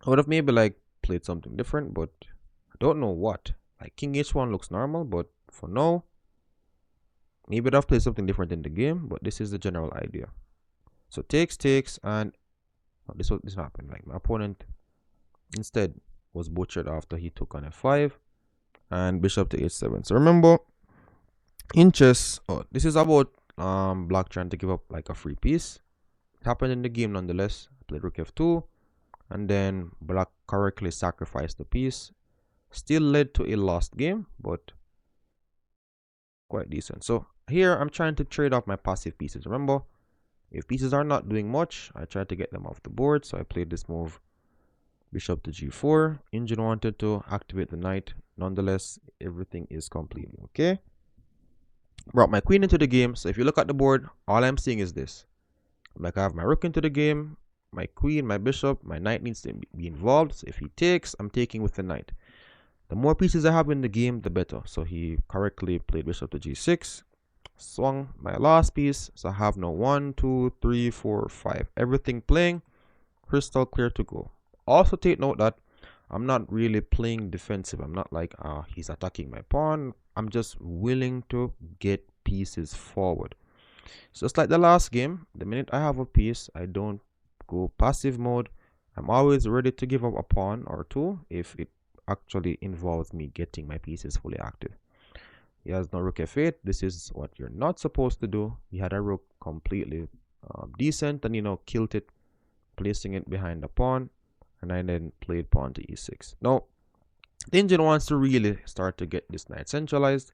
I would have maybe like played something different, but I don't know what. Like king h1 looks normal, but for now, maybe I'd have played something different in the game, but this is the general idea. So takes, and this happened. Like my opponent instead was butchered after he took on f5 and bishop to h7. So remember, in chess, this is about black trying to give up like a free piece. It happened in the game nonetheless. I played rook f2, and then black correctly sacrificed the piece. Still led to a lost game, but quite decent. So here I'm trying to trade off my passive pieces. Remember, if pieces are not doing much, I try to get them off the board. So I played this move, bishop to g4. Engine wanted to activate the knight. Nonetheless, everything is completely okay. Brought my queen into the game. So if you look at the board, all I'm seeing is this. Like I have my rook into the game, my queen, my bishop, my knight needs to be involved. So if he takes, I'm taking with the knight. The more pieces I have in the game, the better. So he correctly played bishop to g6. Swung my last piece. So I have now 1, 2, 3, 4, 5. Everything playing. Crystal clear to go. Also take note that I'm not really playing defensive. I'm not like, he's attacking my pawn. I'm just willing to get pieces forward. So just like the last game, the minute I have a piece, I don't go passive mode. I'm always ready to give up a pawn or two if it actually involves me getting my pieces fully active. He has no rook f8. This is what you're not supposed to do. He had a rook completely decent, and killed it, placing it behind the pawn, and I then played pawn to e6. Now, the engine wants to really start to get this knight centralized.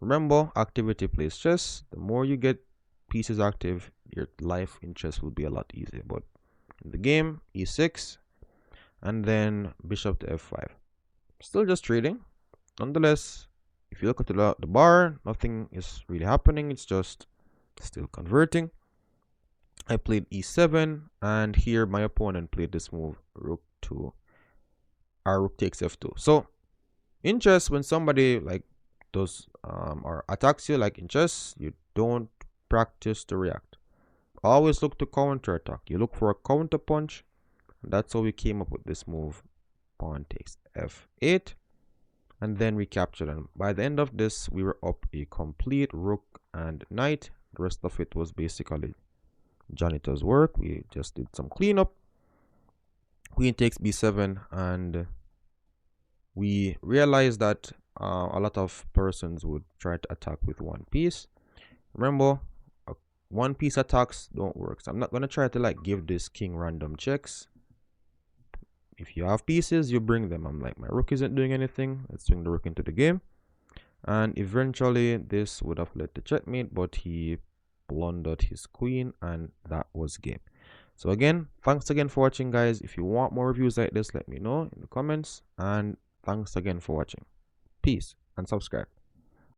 Remember, activity plays chess. The more you get pieces active, your life in chess will be a lot easier. But in the game, e6, and then bishop to f5. Still just trading. Nonetheless, if you look at the bar, nothing is really happening. It's just still converting. I played e7, and here my opponent played this move, rook takes f2. So in chess, when somebody like does or attacks you, like in chess, you don't practice to react. Always look to counter attack. You look for a counter punch, and that's how we came up with this move, pawn takes f8, and then we captured them. By the end of this, we were up a complete rook and knight. The rest of it was basically janitor's work. We just did some cleanup. Queen takes b7, and we realized that a lot of persons would try to attack with one piece. Remember, one piece attacks don't work, so I'm not going to try to like give this king random checks. If you have pieces, you bring them. I'm like, my rook isn't doing anything. Let's swing the rook into the game. And eventually this would have led to checkmate, but he blundered his queen, and that was game. So again, thanks again for watching, guys. If you want more reviews like this, let me know in the comments, and thanks again for watching. Peace and subscribe.